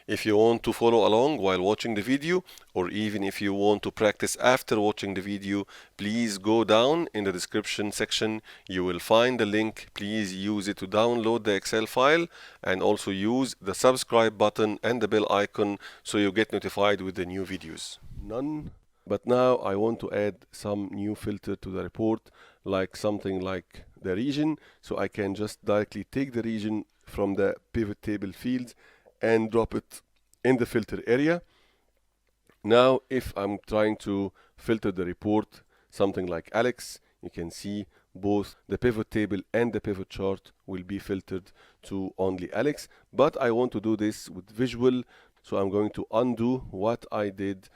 If you want to follow along while watching the video, or even if you want to practice after watching the video, please go down in the description section. You will find the link. Please use it to download the Excel file, and also use the subscribe button and the bell icon so you get notified with the new videos. None. But now I want to add some new filter to the report, like something like the region. So I can just directly take the region from the pivot table fields and drop it in the filter area. Now, if I'm trying to filter the report, something like Alex, you can see both the pivot table and the pivot chart will be filtered to only Alex. But I want to do this with visual, so I'm going to undo what I did.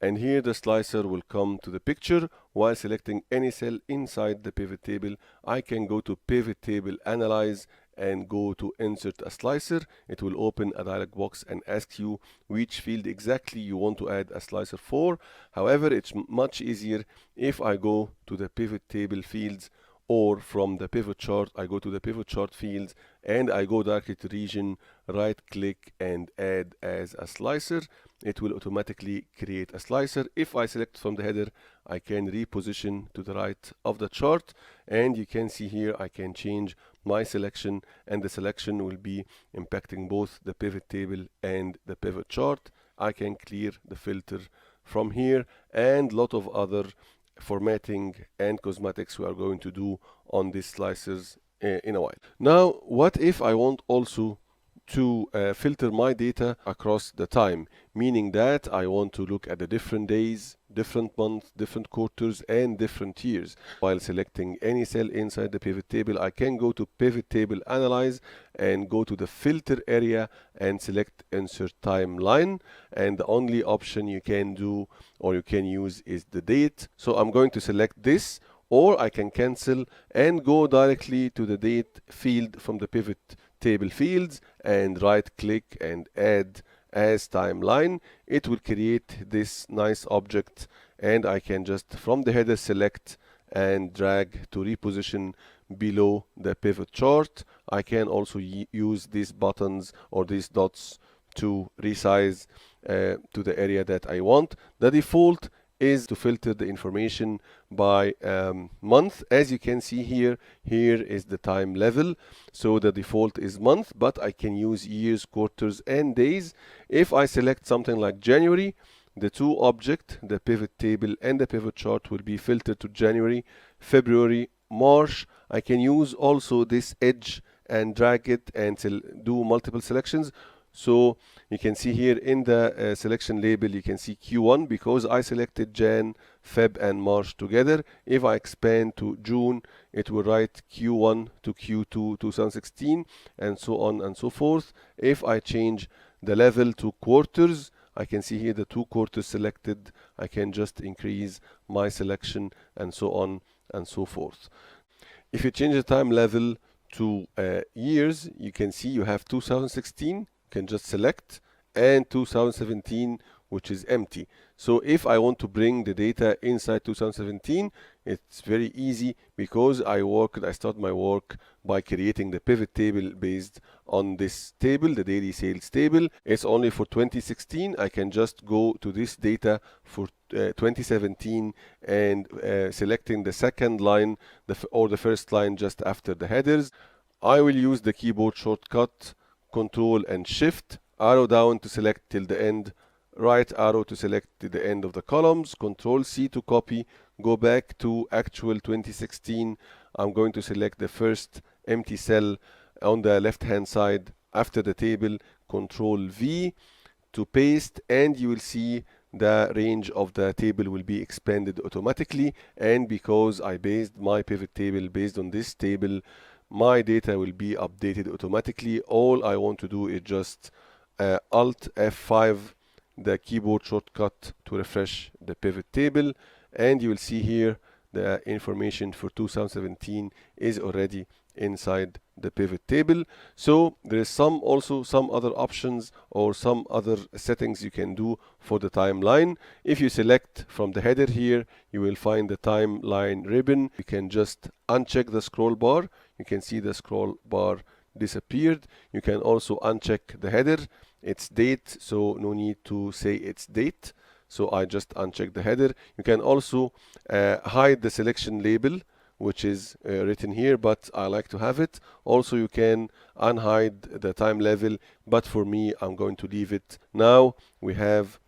And here the slicer will come to the picture. While selecting any cell inside the pivot table, I can go to Pivot Table Analyze and go to Insert a Slicer. It will open a dialog box and ask you which field exactly you want to add a slicer for. However, it's much easier if I go to the pivot table fields, or from the pivot chart, I go to the pivot chart fields and I go directly to region, right click and add as a slicer. It will automatically create a slicer. If I select from the header, I can reposition to the right of the chart, and you can see here I can change my selection, and the selection will be impacting both the pivot table and the pivot chart. I can clear the filter from here, and a lot of other formatting and cosmetics we are going to do on these slicers in a while. Now, what if I want also to filter my data across the time, meaning that I want to look at the different days, different months, different quarters, and different years. While selecting any cell inside the pivot table, I can go to Pivot Table Analyze and go to the filter area and select Insert Timeline, and the only option you can do or you can use is the date. So I'm going to select this, or I can cancel and go directly to the date field from the pivot table fields and right click and add as timeline. It will create this nice object, and I can just from the header select and drag to reposition below the pivot chart. I can also use these buttons or these dots to resize to the area that I want. The default is to filter the information by month. As you can see here, here is the time level. So the default is month, but I can use years, quarters, and days. If I select something like January, the two objects, the pivot table and the pivot chart, will be filtered to January, February, March. I can use also this edge and drag it and do multiple selections. So you can see here in the selection label, you can see Q1 because I selected Jan, Feb, and March together. If I expand to June, it will write Q1 to Q2 2016, and so on and so forth. If I change the level to quarters, I can see here the two quarters selected. I can just increase my selection, and so on and so forth. If you change the time level to years, you can see you have 2016. Can just select, and 2017, which is empty. So if I want to bring the data inside 2017, it's very easy because I start my work by creating the pivot table based on this table, the daily sales table. It's only for 2016. I can just go to this data for 2017 and selecting the second line or the first line just after the headers. I will use the keyboard shortcut Control and Shift, arrow down to select till the end, right arrow to select to the end of the columns, Control C to copy, go back to actual 2016. I'm going to select the first empty cell on the left hand side after the table, Control V to paste, and you will see the range of the table will be expanded automatically. And because I based my pivot table based on this table, my data will be updated automatically. All I want to do is just Alt F5, the keyboard shortcut, to refresh the pivot table, and you will see here the information for 2017 is already inside the pivot table. So there is also some other options or some other settings you can do for the timeline. If you select from the header here, you will find the timeline ribbon. You can just uncheck the scroll bar. You can see the scroll bar disappeared. You can also uncheck the header it's date, so no need to say it's date. So I just uncheck the header. You can also hide the selection label, which is written here, but I like to have it. Also, you can unhide the time level, but for me, I'm going to leave it. Now we have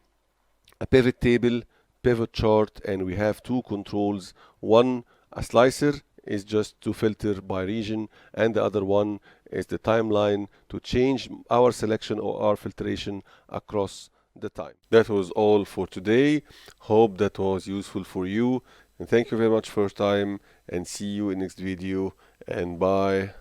a pivot table, pivot chart, and we have two controls. One, a slicer, is just to filter by region, and the other one is the timeline to change our selection or our filtration across the time. That was all for today. Hope that was useful for you, and thank you very much for your time, and see you in next video, and bye.